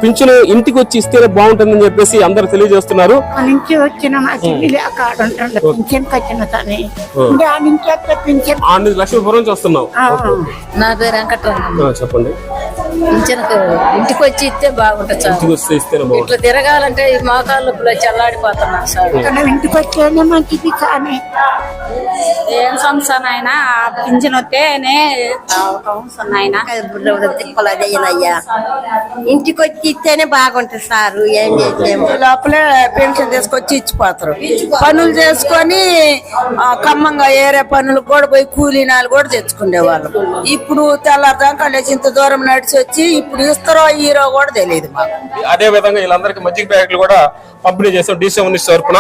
పింఛను ఇంటికి వచ్చి ఇస్తేనే బాగుంటుందని చెప్పేసి అందరు తెలియజేస్తున్నారు. నుంచి వచ్చిన లక్ష్మీపురం నుంచి వస్తున్నావు. నా పేరు వెంకటరమణ. చెప్పండి. పింఛన్కు ఇంటికి వచ్చి ఇస్తే బాగుంటుంది సార్. ఇంటికి వస్తే ఇస్తేనే బాగుంటుంది. ఇట్లా తిరగాలంటే ఈ మోకాళ్ళు చల్లాడిపోతున్నారు సార్. ఇంటికి వచ్చేనే మంచిది. కానీ ఏం సంస్థ అయినా పింఛన్ వస్తేనే తిప్పలయ్యా ఇంటికి వచ్చి ఇస్తేనే బాగుంటుంది సార్. ఏం చేసేమో లోపలే పెన్షన్ తీసుకొచ్చి ఇచ్చిపోతారు. పనులు చేసుకొని ఖమ్మంగా ఏరే పనులు కూడా పోయి కూలీనాలు కూడా తెచ్చుకునేవాళ్ళు. ఇప్పుడు తెల్లారుదాకా ఇంత దూరం నడిచి వచ్చి ఇప్పుడు ఇస్తారో హీరో కూడా తెలియదు మాకు. అదే విధంగా వీళ్ళందరికీ మజ్జిగ ప్యాకెట్లు కూడా పంపిణీ చేస్తాం DC తరపున.